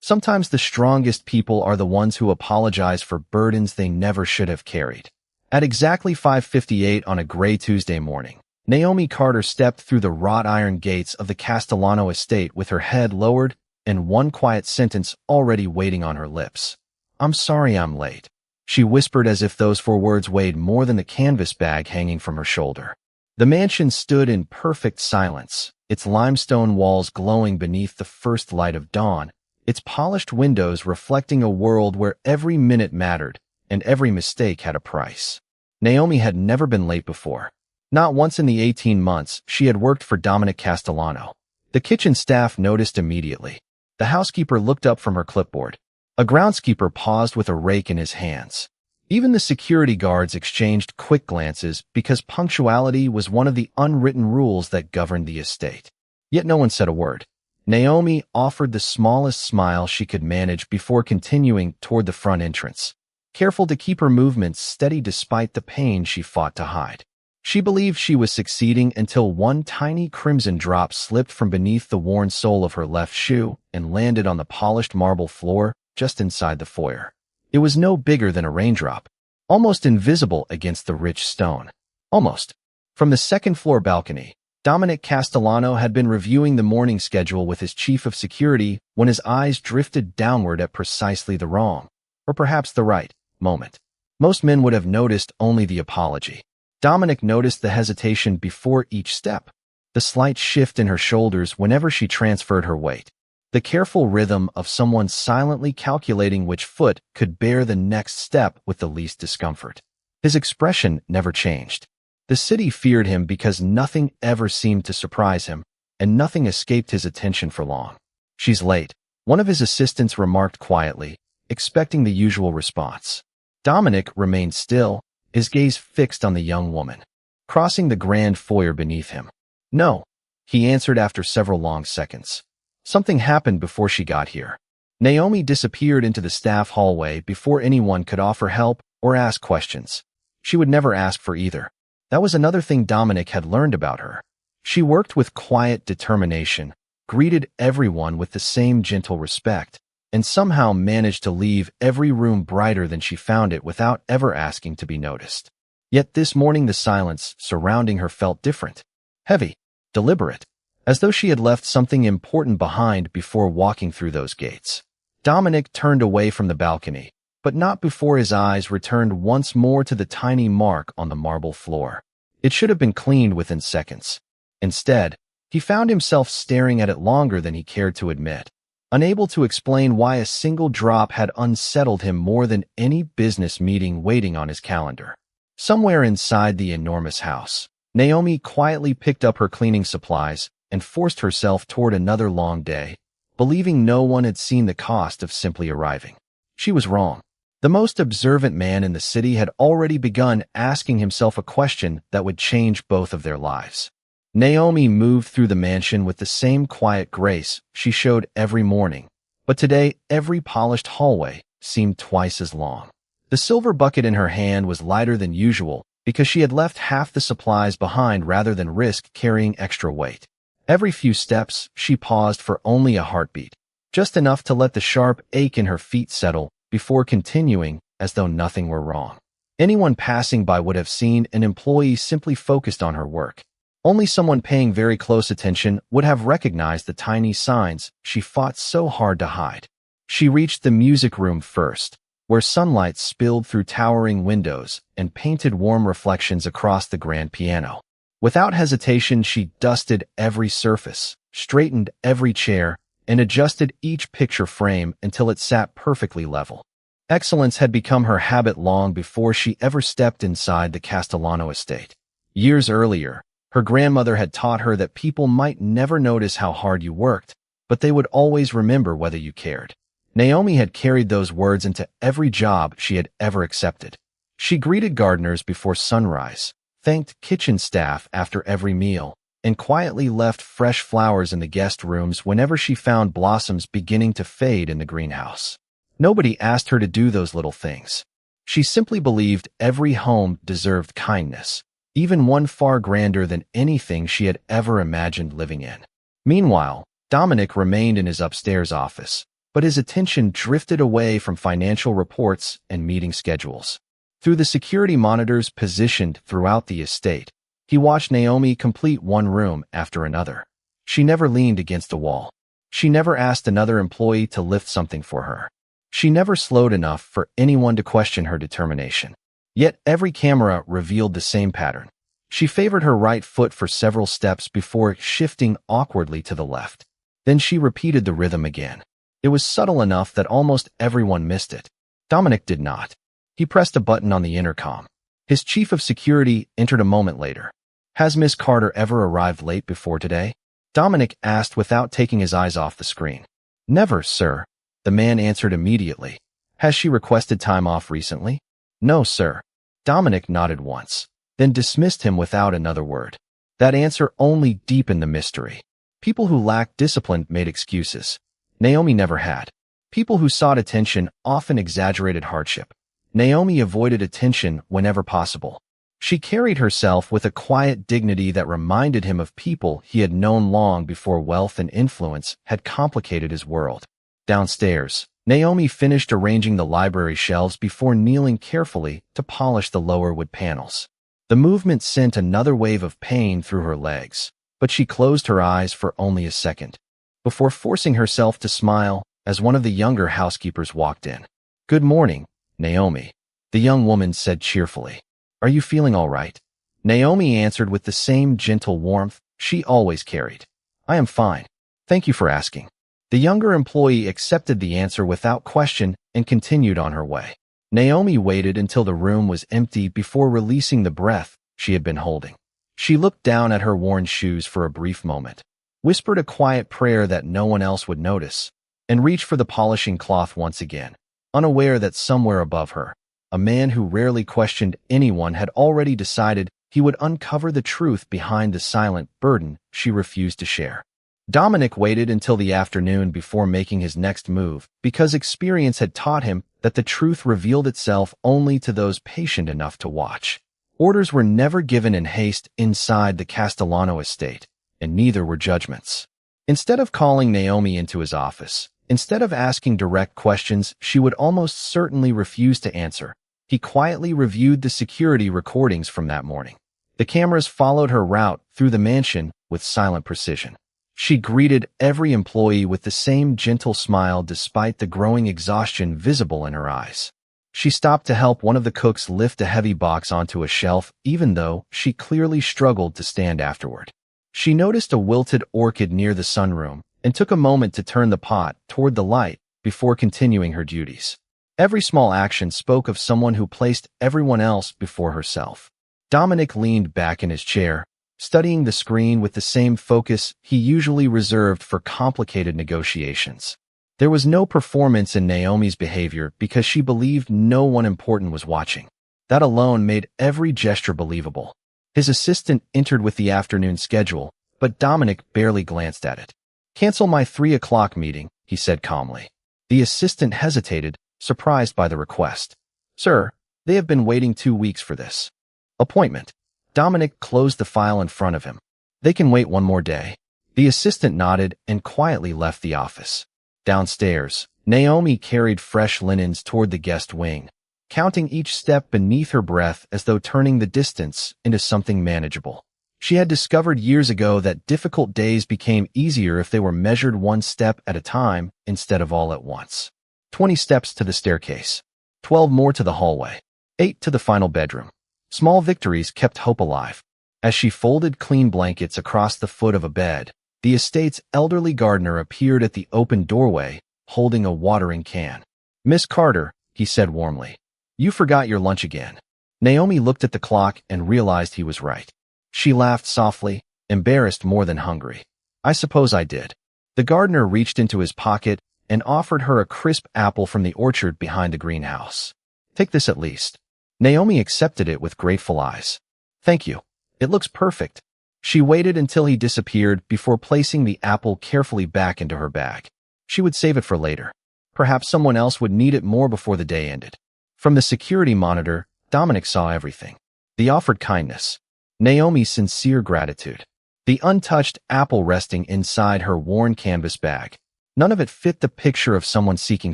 Sometimes the strongest people are the ones who apologize for burdens they never should have carried. At exactly 5:58 on a gray Tuesday morning, Naomi Carter stepped through the wrought iron gates of the Castellano estate with her head lowered and one quiet sentence already waiting on her lips. "I'm sorry I'm late," she whispered as if those 4 words weighed more than the canvas bag hanging from her shoulder. The mansion stood in perfect silence, its limestone walls glowing beneath the first light of dawn, its polished windows reflecting a world where every minute mattered and every mistake had a price. Naomi had never been late before. Not once in the 18 months she had worked for Dominic Castellano. The kitchen staff noticed immediately. The housekeeper looked up from her clipboard. A groundskeeper paused with a rake in his hands. Even the security guards exchanged quick glances because punctuality was one of the unwritten rules that governed the estate. Yet no one said a word. Naomi offered the smallest smile she could manage before continuing toward the front entrance, careful to keep her movements steady despite the pain she fought to hide. She believed she was succeeding until one tiny crimson drop slipped from beneath the worn sole of her left shoe and landed on the polished marble floor just inside the foyer. It was no bigger than a raindrop, almost invisible against the rich stone. Almost. From the second-floor balcony, Dominic Castellano had been reviewing the morning schedule with his chief of security when his eyes drifted downward at precisely the wrong, or perhaps the right, moment. Most men would have noticed only the apology. Dominic noticed the hesitation before each step, the slight shift in her shoulders whenever she transferred her weight, the careful rhythm of someone silently calculating which foot could bear the next step with the least discomfort. His expression never changed. The city feared him because nothing ever seemed to surprise him, and nothing escaped his attention for long. "She's late," one of his assistants remarked quietly, expecting the usual response. Dominic remained still, his gaze fixed on the young woman, crossing the grand foyer beneath him. "No," he answered after several long seconds. "Something happened before she got here." Naomi disappeared into the staff hallway before anyone could offer help or ask questions. She would never ask for either. That was another thing Dominic had learned about her. She worked with quiet determination, greeted everyone with the same gentle respect, and somehow managed to leave every room brighter than she found it without ever asking to be noticed. Yet this morning the silence surrounding her felt different, heavy, deliberate, as though she had left something important behind before walking through those gates. Dominic turned away from the balcony, but not before his eyes returned once more to the tiny mark on the marble floor. It should have been cleaned within seconds. Instead, he found himself staring at it longer than he cared to admit, unable to explain why a single drop had unsettled him more than any business meeting waiting on his calendar. Somewhere inside the enormous house, Naomi quietly picked up her cleaning supplies and forced herself toward another long day, believing no one had seen the cost of simply arriving. She was wrong. The most observant man in the city had already begun asking himself a question that would change both of their lives. Naomi moved through the mansion with the same quiet grace she showed every morning, but today every polished hallway seemed twice as long. The silver bucket in her hand was lighter than usual because she had left half the supplies behind rather than risk carrying extra weight. Every few steps, she paused for only a heartbeat, just enough to let the sharp ache in her feet settle before continuing as though nothing were wrong. Anyone passing by would have seen an employee simply focused on her work. Only someone paying very close attention would have recognized the tiny signs she fought so hard to hide. She reached the music room first, where sunlight spilled through towering windows and painted warm reflections across the grand piano. Without hesitation, she dusted every surface, straightened every chair, and adjusted each picture frame until it sat perfectly level. Excellence had become her habit long before she ever stepped inside the Castellano estate. Years earlier, her grandmother had taught her that people might never notice how hard you worked, but they would always remember whether you cared. Naomi had carried those words into every job she had ever accepted. She greeted gardeners before sunrise, thanked kitchen staff after every meal, and quietly left fresh flowers in the guest rooms whenever she found blossoms beginning to fade in the greenhouse. Nobody asked her to do those little things. She simply believed every home deserved kindness, even one far grander than anything she had ever imagined living in. Meanwhile, Dominic remained in his upstairs office, but his attention drifted away from financial reports and meeting schedules. Through the security monitors positioned throughout the estate, he watched Naomi complete one room after another. She never leaned against a wall. She never asked another employee to lift something for her. She never slowed enough for anyone to question her determination. Yet every camera revealed the same pattern. She favored her right foot for several steps before shifting awkwardly to the left. Then she repeated the rhythm again. It was subtle enough that almost everyone missed it. Dominic did not. He pressed a button on the intercom. His chief of security entered a moment later. "Has Miss Carter ever arrived late before today?" Dominic asked without taking his eyes off the screen. "Never, sir," the man answered immediately. "Has she requested time off recently?" "No, sir." Dominic nodded once, then dismissed him without another word. That answer only deepened the mystery. People who lacked discipline made excuses. Naomi never had. People who sought attention often exaggerated hardship. Naomi avoided attention whenever possible. She carried herself with a quiet dignity that reminded him of people he had known long before wealth and influence had complicated his world. Downstairs, Naomi finished arranging the library shelves before kneeling carefully to polish the lower wood panels. The movement sent another wave of pain through her legs, but she closed her eyes for only a second, before forcing herself to smile as one of the younger housekeepers walked in. "Good morning, Naomi," the young woman said cheerfully. "Are you feeling all right?" Naomi answered with the same gentle warmth she always carried. "I am fine. Thank you for asking." The younger employee accepted the answer without question and continued on her way. Naomi waited until the room was empty before releasing the breath she had been holding. She looked down at her worn shoes for a brief moment, whispered a quiet prayer that no one else would notice, and reached for the polishing cloth once again, unaware that somewhere above her, a man who rarely questioned anyone had already decided he would uncover the truth behind the silent burden she refused to share. Dominic waited until the afternoon before making his next move because experience had taught him that the truth revealed itself only to those patient enough to watch. Orders were never given in haste inside the Castellano estate, and neither were judgments. Instead of calling Naomi into his office, instead of asking direct questions she would almost certainly refuse to answer, he quietly reviewed the security recordings from that morning. The cameras followed her route through the mansion with silent precision. She greeted every employee with the same gentle smile despite the growing exhaustion visible in her eyes. She stopped to help one of the cooks lift a heavy box onto a shelf, even though she clearly struggled to stand afterward. She noticed a wilted orchid near the sunroom and took a moment to turn the pot toward the light before continuing her duties. Every small action spoke of someone who placed everyone else before herself. Dominic leaned back in his chair, studying the screen with the same focus he usually reserved for complicated negotiations. There was no performance in Naomi's behavior because she believed no one important was watching. That alone made every gesture believable. His assistant entered with the afternoon schedule, but Dominic barely glanced at it. "Cancel my 3 o'clock meeting," he said calmly. The assistant hesitated, surprised by the request. "Sir, they have been waiting 2 weeks for this appointment." Dominic closed the file in front of him. "They can wait one more day." The assistant nodded and quietly left the office. Downstairs, Naomi carried fresh linens toward the guest wing, counting each step beneath her breath as though turning the distance into something manageable. She had discovered years ago that difficult days became easier if they were measured one step at a time instead of all at once. 20 steps to the staircase, 12 more to the hallway, 8 to the final bedroom. Small victories kept hope alive. As she folded clean blankets across the foot of a bed, the estate's elderly gardener appeared at the open doorway, holding a watering can. "Miss Carter," he said warmly, "you forgot your lunch again." Naomi looked at the clock and realized he was right. She laughed softly, embarrassed more than hungry. "I suppose I did." The gardener reached into his pocket and offered her a crisp apple from the orchard behind the greenhouse. "Take this at least." Naomi accepted it with grateful eyes. "Thank you. It looks perfect." She waited until he disappeared before placing the apple carefully back into her bag. She would save it for later. Perhaps someone else would need it more before the day ended. From the security monitor, Dominic saw everything. The offered kindness, Naomi's sincere gratitude, the untouched apple resting inside her worn canvas bag. None of it fit the picture of someone seeking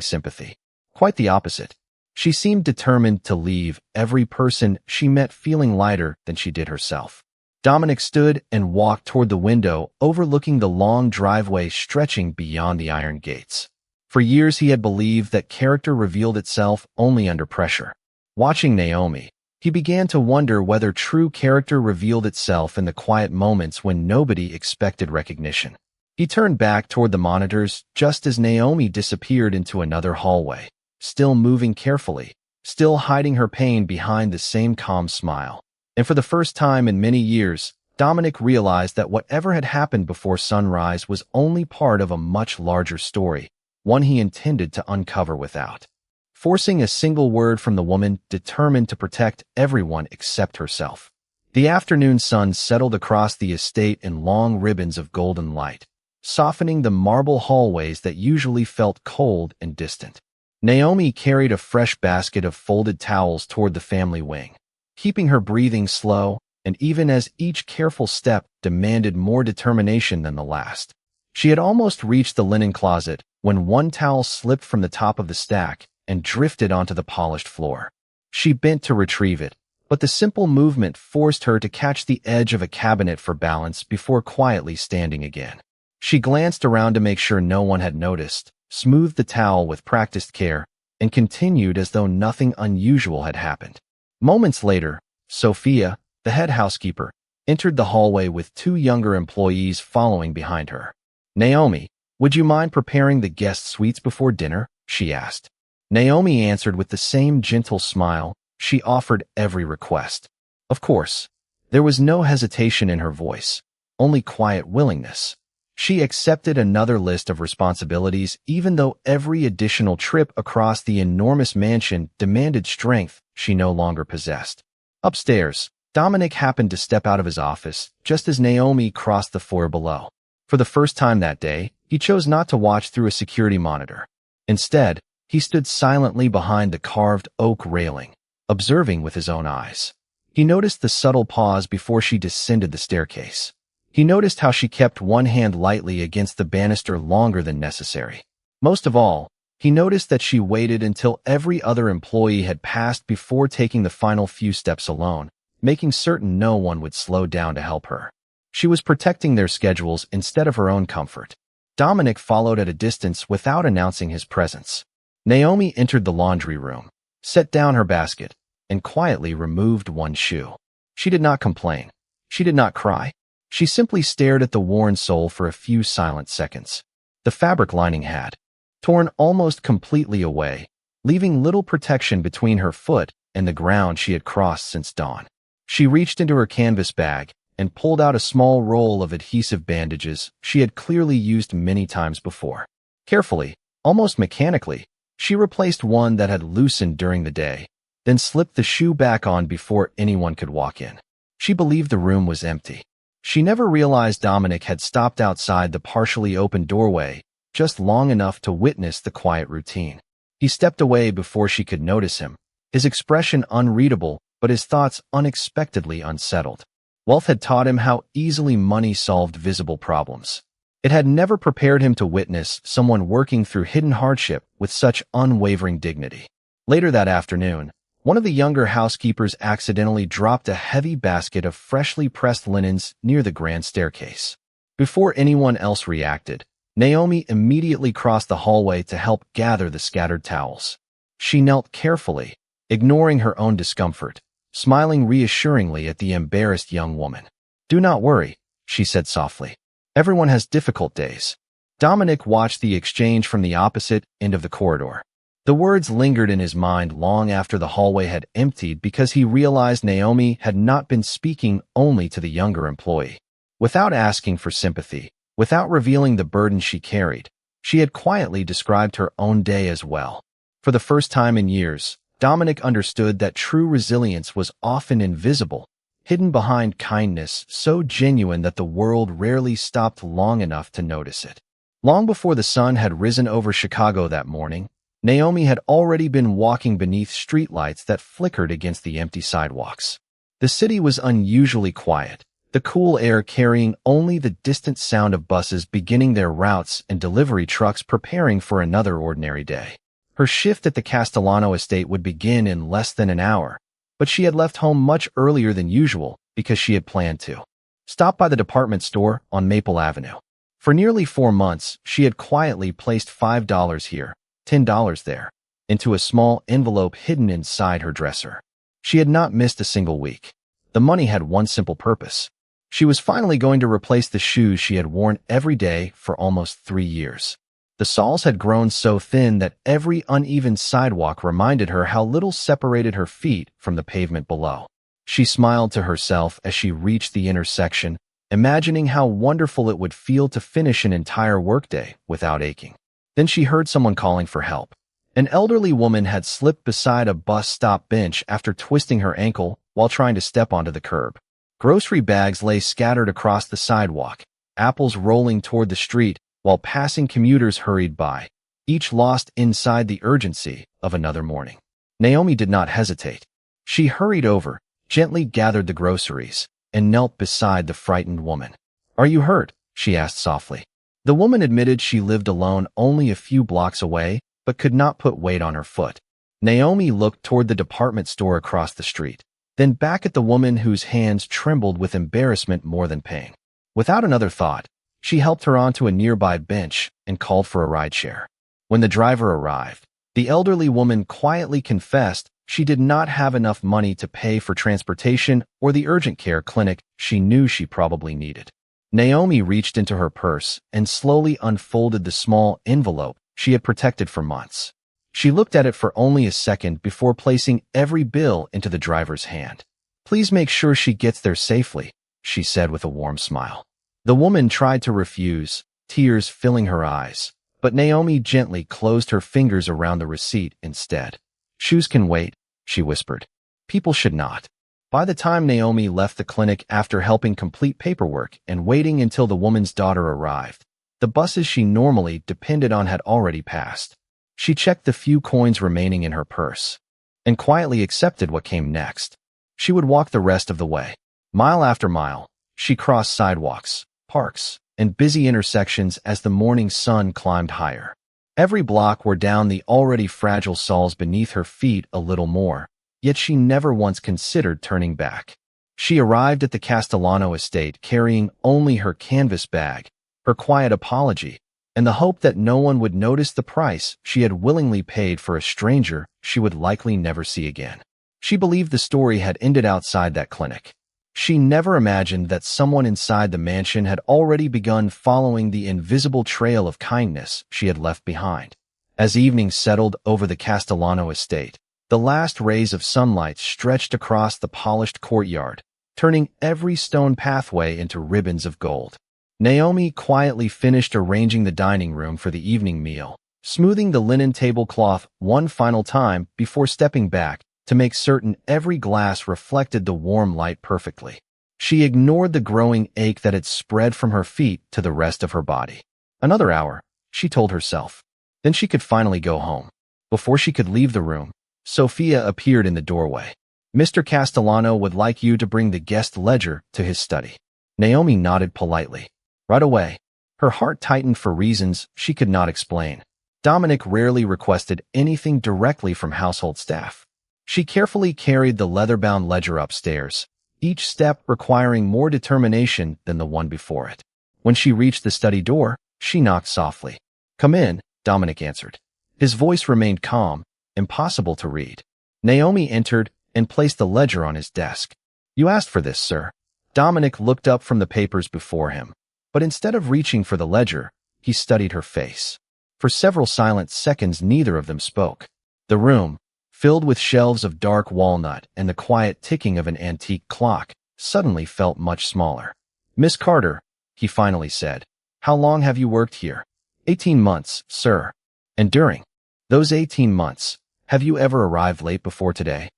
sympathy. Quite the opposite. She seemed determined to leave every person she met feeling lighter than she did herself. Dominic stood and walked toward the window, overlooking the long driveway stretching beyond the iron gates. For years he had believed that character revealed itself only under pressure. Watching Naomi, he began to wonder whether true character revealed itself in the quiet moments when nobody expected recognition. He turned back toward the monitors just as Naomi disappeared into another hallway, still moving carefully, still hiding her pain behind the same calm smile. And for the first time in many years, Dominic realized that whatever had happened before sunrise was only part of a much larger story, one he intended to uncover without forcing a single word from the woman determined to protect everyone except herself. The afternoon sun settled across the estate in long ribbons of golden light, softening the marble hallways that usually felt cold and distant. Naomi carried a fresh basket of folded towels toward the family wing, keeping her breathing slow, and even as each careful step demanded more determination than the last. She had almost reached the linen closet when one towel slipped from the top of the stack and drifted onto the polished floor. She bent to retrieve it, but the simple movement forced her to catch the edge of a cabinet for balance before quietly standing again. She glanced around to make sure no one had noticed, smoothed the towel with practiced care, and continued as though nothing unusual had happened. Moments later, Sophia, the head housekeeper, entered the hallway with two younger employees following behind her. "Naomi, would you mind preparing the guest suites before dinner?" she asked. Naomi answered with the same gentle smile. She offered every request. Of course, there was no hesitation in her voice, only quiet willingness. She accepted another list of responsibilities even though every additional trip across the enormous mansion demanded strength she no longer possessed. Upstairs, Dominic happened to step out of his office just as Naomi crossed the floor below. For the first time that day, he chose not to watch through a security monitor. Instead, he stood silently behind the carved oak railing, observing with his own eyes. He noticed the subtle pause before she descended the staircase. He noticed how she kept one hand lightly against the banister longer than necessary. Most of all, he noticed that she waited until every other employee had passed before taking the final few steps alone, making certain no one would slow down to help her. She was protecting their schedules instead of her own comfort. Dominic followed at a distance without announcing his presence. Naomi entered the laundry room, set down her basket, and quietly removed one shoe. She did not complain. She did not cry. She simply stared at the worn sole for a few silent seconds. The fabric lining had torn almost completely away, leaving little protection between her foot and the ground she had crossed since dawn. She reached into her canvas bag and pulled out a small roll of adhesive bandages she had clearly used many times before. Carefully, almost mechanically, she replaced one that had loosened during the day, then slipped the shoe back on before anyone could walk in. She believed the room was empty. She never realized Dominic had stopped outside the partially open doorway just long enough to witness the quiet routine. He stepped away before she could notice him, his expression unreadable but his thoughts unexpectedly unsettled. Wealth had taught him how easily money solved visible problems. It had never prepared him to witness someone working through hidden hardship with such unwavering dignity. Later that afternoon, one of the younger housekeepers accidentally dropped a heavy basket of freshly pressed linens near the grand staircase. Before anyone else reacted, Naomi immediately crossed the hallway to help gather the scattered towels. She knelt carefully, ignoring her own discomfort, smiling reassuringly at the embarrassed young woman. "Do not worry," she said softly. "Everyone has difficult days." Dominic watched the exchange from the opposite end of the corridor. The words lingered in his mind long after the hallway had emptied because he realized Naomi had not been speaking only to the younger employee. Without asking for sympathy, without revealing the burden she carried, she had quietly described her own day as well. For the first time in years, Dominic understood that true resilience was often invisible, hidden behind kindness so genuine that the world rarely stopped long enough to notice it. Long before the sun had risen over Chicago that morning, Naomi had already been walking beneath streetlights that flickered against the empty sidewalks. The city was unusually quiet, the cool air carrying only the distant sound of buses beginning their routes and delivery trucks preparing for another ordinary day. Her shift at the Castellano estate would begin in less than an hour, but she had left home much earlier than usual because she had planned to stop by the department store on Maple Avenue. For nearly 4 months, she had quietly placed $5 here, $10 there, into a small envelope hidden inside her dresser. She had not missed a single week. The money had one simple purpose. She was finally going to replace the shoes she had worn every day for almost 3 years. The soles had grown so thin that every uneven sidewalk reminded her how little separated her feet from the pavement below. She smiled to herself as she reached the intersection, imagining how wonderful it would feel to finish an entire workday without aching. Then she heard someone calling for help. An elderly woman had slipped beside a bus stop bench after twisting her ankle while trying to step onto the curb. Grocery bags lay scattered across the sidewalk, apples rolling toward the street while passing commuters hurried by, each lost inside the urgency of another morning. Naomi did not hesitate. She hurried over, gently gathered the groceries, and knelt beside the frightened woman. "Are you hurt?" she asked softly. The woman admitted she lived alone only a few blocks away, but could not put weight on her foot. Naomi looked toward the department store across the street, then back at the woman whose hands trembled with embarrassment more than pain. Without another thought, she helped her onto a nearby bench and called for a rideshare. When the driver arrived, the elderly woman quietly confessed she did not have enough money to pay for transportation or the urgent care clinic she knew she probably needed. Naomi reached into her purse and slowly unfolded the small envelope she had protected for months. She looked at it for only a second before placing every bill into the driver's hand. "Please make sure she gets there safely," she said with a warm smile. The woman tried to refuse, tears filling her eyes, but Naomi gently closed her fingers around the receipt instead. "Shoes can wait," she whispered. "People should not." By the time Naomi left the clinic after helping complete paperwork and waiting until the woman's daughter arrived, the buses she normally depended on had already passed. She checked the few coins remaining in her purse and quietly accepted what came next. She would walk the rest of the way. Mile after mile, she crossed sidewalks, parks, and busy intersections as the morning sun climbed higher. Every block wore down the already fragile soles beneath her feet a little more, yet she never once considered turning back. She arrived at the Castellano estate carrying only her canvas bag, her quiet apology, and the hope that no one would notice the price she had willingly paid for a stranger she would likely never see again. She believed the story had ended outside that clinic. She never imagined that someone inside the mansion had already begun following the invisible trail of kindness she had left behind. As evening settled over the Castellano estate, the last rays of sunlight stretched across the polished courtyard, turning every stone pathway into ribbons of gold. Naomi quietly finished arranging the dining room for the evening meal, smoothing the linen tablecloth one final time before stepping back to make certain every glass reflected the warm light perfectly. She ignored the growing ache that had spread from her feet to the rest of her body. Another hour, she told herself. Then she could finally go home. Before she could leave the room, Sophia appeared in the doorway. "Mr. Castellano would like you to bring the guest ledger to his study." Naomi nodded politely. Right away, her heart tightened for reasons she could not explain. Dominic rarely requested anything directly from household staff. She carefully carried the leather-bound ledger upstairs, each step requiring more determination than the one before it. When she reached the study door, she knocked softly. "Come in," Dominic answered. His voice remained calm, impossible to read. Naomi entered and placed the ledger on his desk. "You asked for this, sir." Dominic looked up from the papers before him, but instead of reaching for the ledger, he studied her face. For several silent seconds, neither of them spoke. The room, filled with shelves of dark walnut and the quiet ticking of an antique clock, suddenly felt much smaller. "Miss Carter," he finally said, "how long have you worked here?" 18 months, sir." "And during those 18 months, have you ever arrived late before today?"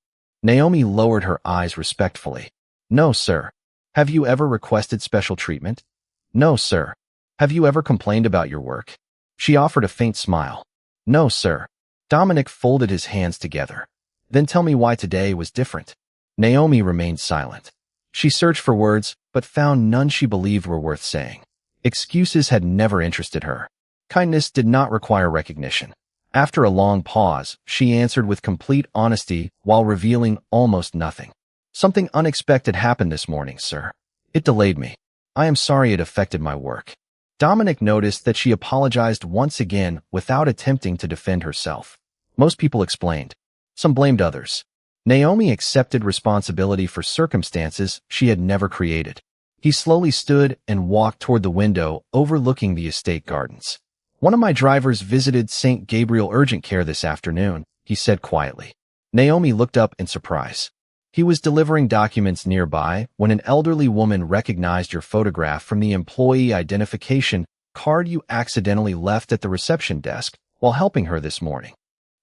Naomi lowered her eyes respectfully. "No, sir." "Have you ever requested special treatment?" "No, sir." "Have you ever complained about your work?" She offered a faint smile. "No, sir." Dominic folded his hands together. "Then tell me why today was different." Naomi remained silent. She searched for words, but found none she believed were worth saying. Excuses had never interested her. Kindness did not require recognition. After a long pause, she answered with complete honesty while revealing almost nothing. Something unexpected happened this morning, sir. It delayed me. I am sorry it affected my work. Dominic noticed that she apologized once again without attempting to defend herself. Most people explained. Some blamed others. Naomi accepted responsibility for circumstances she had never created. He slowly stood and walked toward the window overlooking the estate gardens. One of my drivers visited St. Gabriel Urgent Care this afternoon, he said quietly. Naomi looked up in surprise. He was delivering documents nearby when an elderly woman recognized your photograph from the employee identification card you accidentally left at the reception desk while helping her this morning.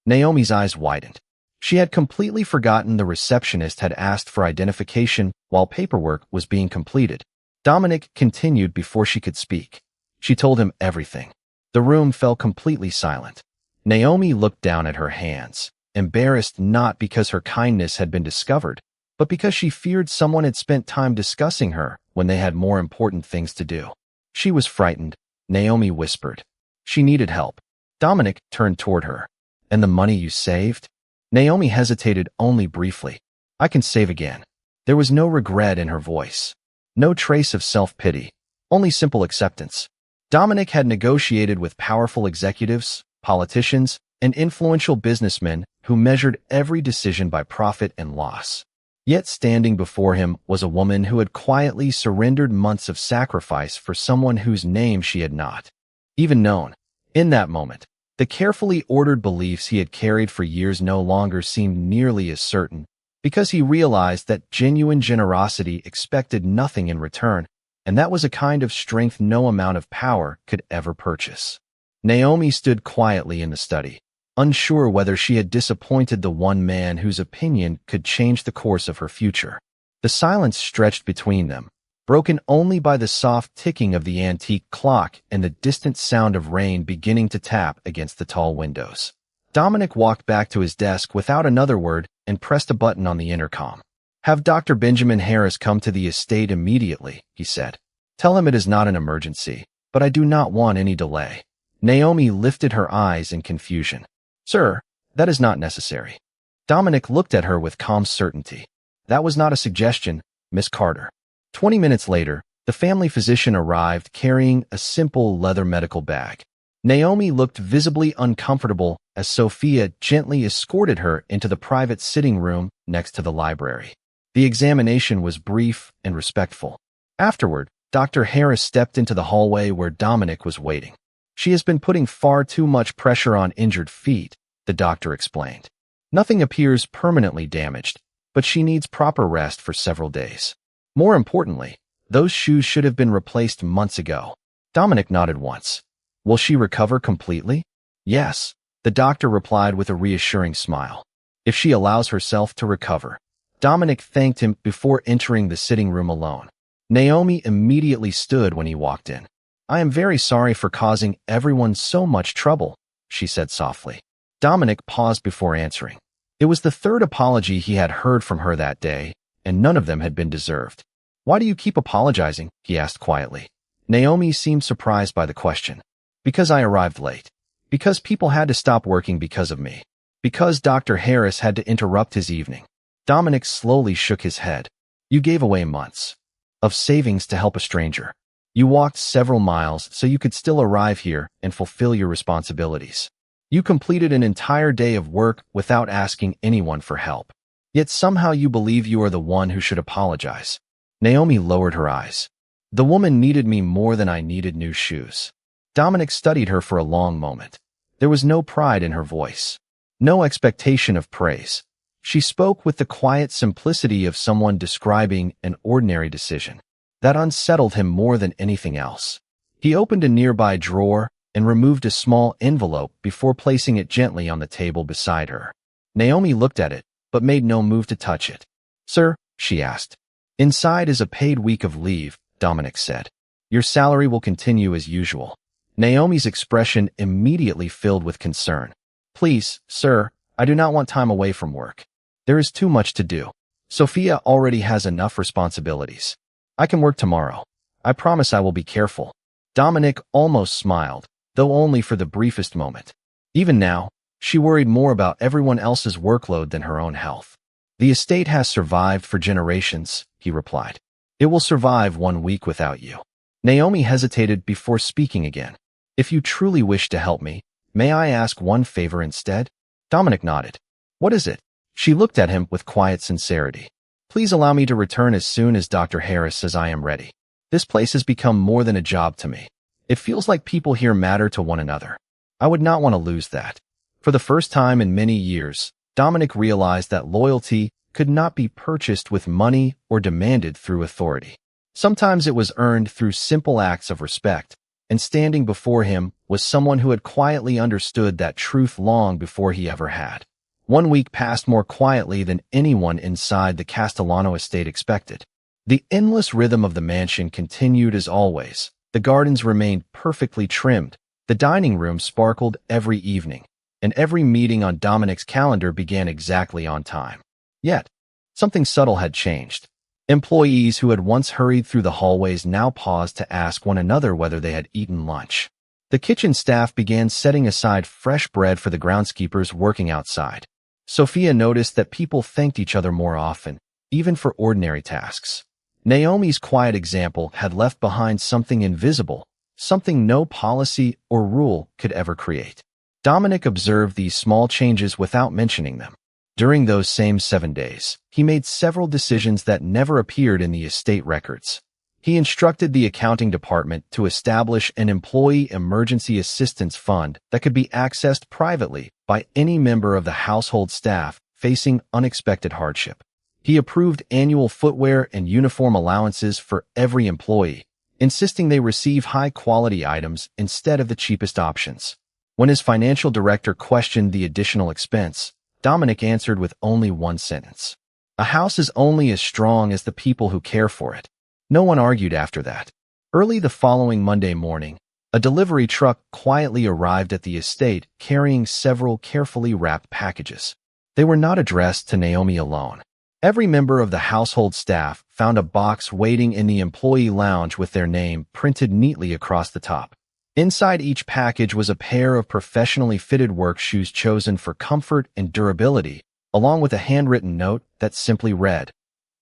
Naomi's eyes widened. She had completely forgotten the receptionist had asked for identification while paperwork was being completed. Dominic continued before she could speak. She told him everything. The room fell completely silent. Naomi looked down at her hands, embarrassed not because her kindness had been discovered, but because she feared someone had spent time discussing her when they had more important things to do. She was frightened. Naomi whispered. She needed help. Dominic turned toward her. And the money you saved? Naomi hesitated only briefly. I can save again. There was no regret in her voice. No trace of self-pity. Only simple acceptance. Dominic had negotiated with powerful executives, politicians, and influential businessmen who measured every decision by profit and loss. Yet standing before him was a woman who had quietly surrendered months of sacrifice for someone whose name she had not even known. In that moment, the carefully ordered beliefs he had carried for years no longer seemed nearly as certain, because he realized that genuine generosity expected nothing in return, and that was a kind of strength no amount of power could ever purchase. Naomi stood quietly in the study, unsure whether she had disappointed the one man whose opinion could change the course of her future. The silence stretched between them, broken only by the soft ticking of the antique clock and the distant sound of rain beginning to tap against the tall windows. Dominic walked back to his desk without another word and pressed a button on the intercom. Have Dr. Benjamin Harris come to the estate immediately, he said. Tell him it is not an emergency, but I do not want any delay. Naomi lifted her eyes in confusion. Sir, that is not necessary. Dominic looked at her with calm certainty. That was not a suggestion, Miss Carter. 20 minutes later, the family physician arrived carrying a simple leather medical bag. Naomi looked visibly uncomfortable as Sophia gently escorted her into the private sitting room next to the library. The examination was brief and respectful. Afterward, Dr. Harris stepped into the hallway where Dominic was waiting. She has been putting far too much pressure on injured feet, the doctor explained. Nothing appears permanently damaged, but she needs proper rest for several days. More importantly, those shoes should have been replaced months ago. Dominic nodded once. Will she recover completely? Yes, the doctor replied with a reassuring smile. If she allows herself to recover. Dominic thanked him before entering the sitting room alone. Naomi immediately stood when he walked in. I am very sorry for causing everyone so much trouble, she said softly. Dominic paused before answering. It was the third apology he had heard from her that day, and none of them had been deserved. Why do you keep apologizing? He asked quietly. Naomi seemed surprised by the question. Because I arrived late. Because people had to stop working because of me. Because Dr. Harris had to interrupt his evening. Dominic slowly shook his head. You gave away months of savings to help a stranger. You walked several miles so you could still arrive here and fulfill your responsibilities. You completed an entire day of work without asking anyone for help. Yet somehow you believe you are the one who should apologize. Naomi lowered her eyes. The woman needed me more than I needed new shoes. Dominic studied her for a long moment. There was no pride in her voice. No expectation of praise. She spoke with the quiet simplicity of someone describing an ordinary decision. That unsettled him more than anything else. He opened a nearby drawer and removed a small envelope before placing it gently on the table beside her. Naomi looked at it, but made no move to touch it. Sir, she asked. Inside is a paid week of leave, Dominic said. Your salary will continue as usual. Naomi's expression immediately filled with concern. Please, sir, I do not want time away from work. There is too much to do. Sophia already has enough responsibilities. I can work tomorrow. I promise I will be careful. Dominic almost smiled, though only for the briefest moment. Even now, she worried more about everyone else's workload than her own health. The estate has survived for generations, he replied. It will survive 1 week without you. Naomi hesitated before speaking again. If you truly wish to help me, may I ask one favor instead? Dominic nodded. What is it? She looked at him with quiet sincerity. Please allow me to return as soon as Dr. Harris says I am ready. This place has become more than a job to me. It feels like people here matter to one another. I would not want to lose that. For the first time in many years, Dominic realized that loyalty could not be purchased with money or demanded through authority. Sometimes it was earned through simple acts of respect, and standing before him was someone who had quietly understood that truth long before he ever had. 1 week passed more quietly than anyone inside the Castellano estate expected. The endless rhythm of the mansion continued as always. The gardens remained perfectly trimmed. The dining room sparkled every evening, and every meeting on Dominic's calendar began exactly on time. Yet, something subtle had changed. Employees who had once hurried through the hallways now paused to ask one another whether they had eaten lunch. The kitchen staff began setting aside fresh bread for the groundskeepers working outside. Sophia noticed that people thanked each other more often, even for ordinary tasks. Naomi's quiet example had left behind something invisible, something no policy or rule could ever create. Dominic observed these small changes without mentioning them. During those same 7 days, he made several decisions that never appeared in the estate records. He instructed the accounting department to establish an employee emergency assistance fund that could be accessed privately by any member of the household staff facing unexpected hardship. He approved annual footwear and uniform allowances for every employee, insisting they receive high-quality items instead of the cheapest options. When his financial director questioned the additional expense, Dominic answered with only one sentence. A house is only as strong as the people who care for it. No one argued after that. Early the following Monday morning, a delivery truck quietly arrived at the estate carrying several carefully wrapped packages. They were not addressed to Naomi alone. Every member of the household staff found a box waiting in the employee lounge with their name printed neatly across the top. Inside each package was a pair of professionally fitted work shoes chosen for comfort and durability, along with a handwritten note that simply read,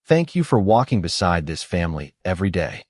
"Thank you for walking beside this family every day."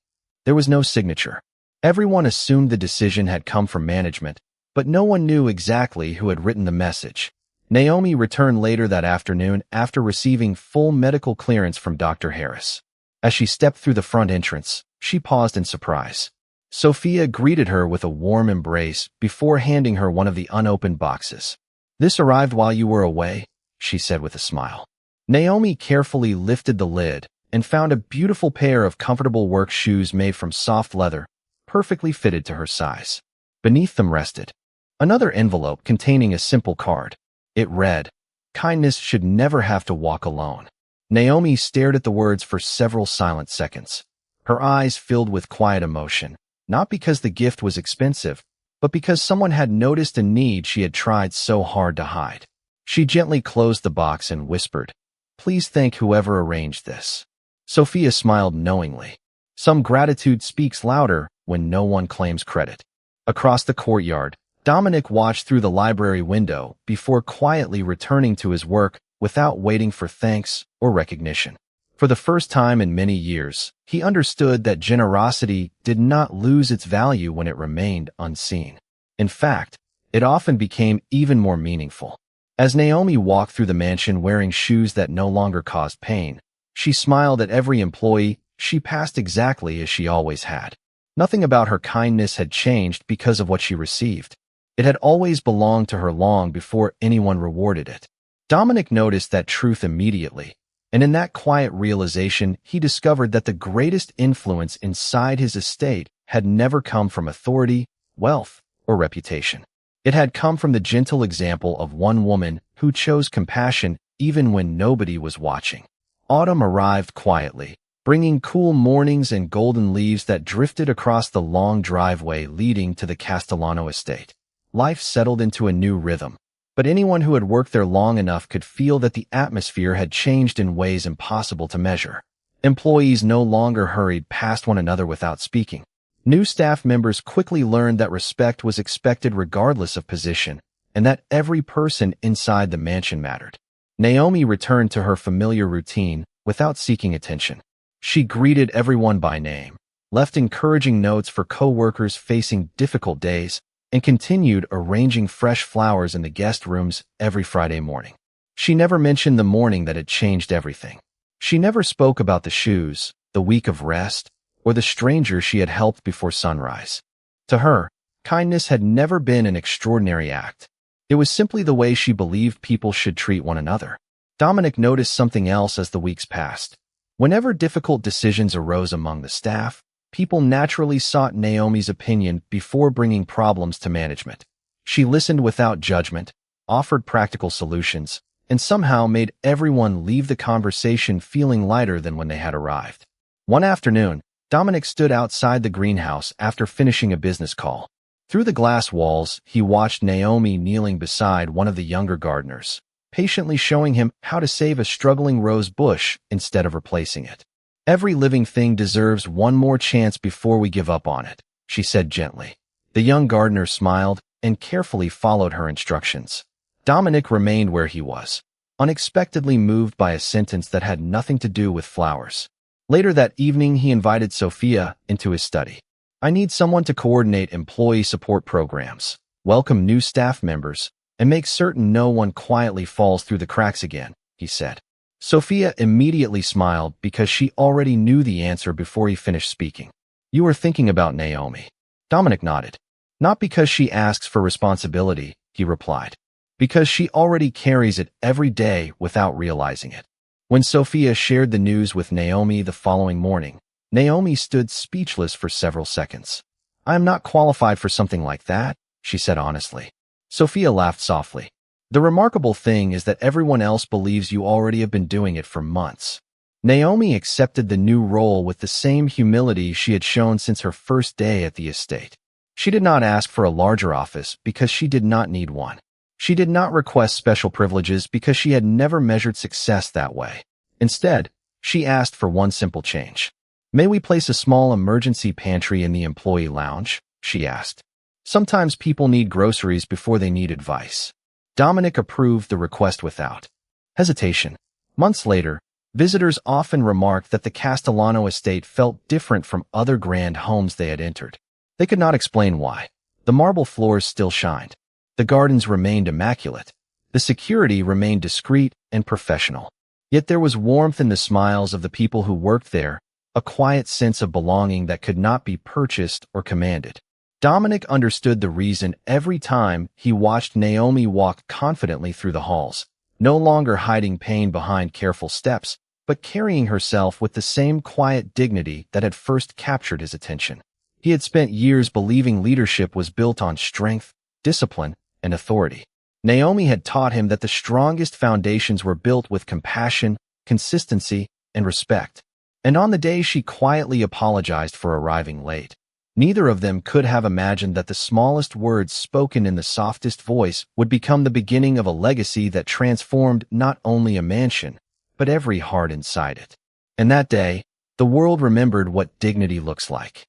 There was no signature. Everyone assumed the decision had come from management, but no one knew exactly who had written the message. Naomi returned later that afternoon after receiving full medical clearance from Dr. Harris. As she stepped through the front entrance, she paused in surprise. Sophia greeted her with a warm embrace before handing her one of the unopened boxes. "This arrived while you were away," she said with a smile. Naomi carefully lifted the lid and found a beautiful pair of comfortable work shoes made from soft leather, perfectly fitted to her size. Beneath them rested another envelope containing a simple card. It read, "Kindness should never have to walk alone." Naomi stared at the words for several silent seconds. Her eyes filled with quiet emotion, not because the gift was expensive, but because someone had noticed a need she had tried so hard to hide. She gently closed the box and whispered, "Please thank whoever arranged this." Sophia smiled knowingly. Some gratitude speaks louder when no one claims credit. Across the courtyard, Dominic watched through the library window before quietly returning to his work without waiting for thanks or recognition. For the first time in many years, he understood that generosity did not lose its value when it remained unseen. In fact, it often became even more meaningful. As Naomi walked through the mansion wearing shoes that no longer caused pain, she smiled at every employee she passed exactly as she always had. Nothing about her kindness had changed because of what she received. It had always belonged to her long before anyone rewarded it. Dominic noticed that truth immediately, and in that quiet realization, he discovered that the greatest influence inside his estate had never come from authority, wealth, or reputation. It had come from the gentle example of one woman who chose compassion even when nobody was watching. Autumn arrived quietly, bringing cool mornings and golden leaves that drifted across the long driveway leading to the Castellano estate. Life settled into a new rhythm. But anyone who had worked there long enough could feel that the atmosphere had changed in ways impossible to measure. Employees no longer hurried past one another without speaking. New staff members quickly learned that respect was expected regardless of position, and that every person inside the mansion mattered. Naomi returned to her familiar routine without seeking attention. She greeted everyone by name, left encouraging notes for co-workers facing difficult days, and continued arranging fresh flowers in the guest rooms every Friday morning. She never mentioned the morning that had changed everything. She never spoke about the shoes, the week of rest, or the stranger she had helped before sunrise. To her, kindness had never been an extraordinary act. It was simply the way she believed people should treat one another. Dominic noticed something else as the weeks passed. Whenever difficult decisions arose among the staff, people naturally sought Naomi's opinion before bringing problems to management. She listened without judgment, offered practical solutions, and somehow made everyone leave the conversation feeling lighter than when they had arrived. One afternoon, Dominic stood outside the greenhouse after finishing a business call. Through the glass walls, he watched Naomi kneeling beside one of the younger gardeners, patiently showing him how to save a struggling rose bush instead of replacing it. "Every living thing deserves one more chance before we give up on it," she said gently. The young gardener smiled and carefully followed her instructions. Dominic remained where he was, unexpectedly moved by a sentence that had nothing to do with flowers. Later that evening, he invited Sophia into his study. "I need someone to coordinate employee support programs, welcome new staff members, and make certain no one quietly falls through the cracks again," he said. Sophia immediately smiled because she already knew the answer before he finished speaking. "You were thinking about Naomi." Dominic nodded. "Not because she asks for responsibility," he replied. "Because she already carries it every day without realizing it." When Sophia shared the news with Naomi the following morning, Naomi stood speechless for several seconds. "I am not qualified for something like that," she said honestly. Sophia laughed softly. "The remarkable thing is that everyone else believes you already have been doing it for months." Naomi accepted the new role with the same humility she had shown since her first day at the estate. She did not ask for a larger office because she did not need one. She did not request special privileges because she had never measured success that way. Instead, she asked for one simple change. "May we place a small emergency pantry in the employee lounge?" she asked. "Sometimes people need groceries before they need advice." Dominic approved the request without hesitation. Months later, visitors often remarked that the Castellano estate felt different from other grand homes they had entered. They could not explain why. The marble floors still shined. The gardens remained immaculate. The security remained discreet and professional. Yet there was warmth in the smiles of the people who worked there, a quiet sense of belonging that could not be purchased or commanded. Dominic understood the reason every time he watched Naomi walk confidently through the halls, no longer hiding pain behind careful steps, but carrying herself with the same quiet dignity that had first captured his attention. He had spent years believing leadership was built on strength, discipline, and authority. Naomi had taught him that the strongest foundations were built with compassion, consistency, and respect. And on the day she quietly apologized for arriving late, neither of them could have imagined that the smallest words spoken in the softest voice would become the beginning of a legacy that transformed not only a mansion, but every heart inside it. And that day, the world remembered what dignity looks like.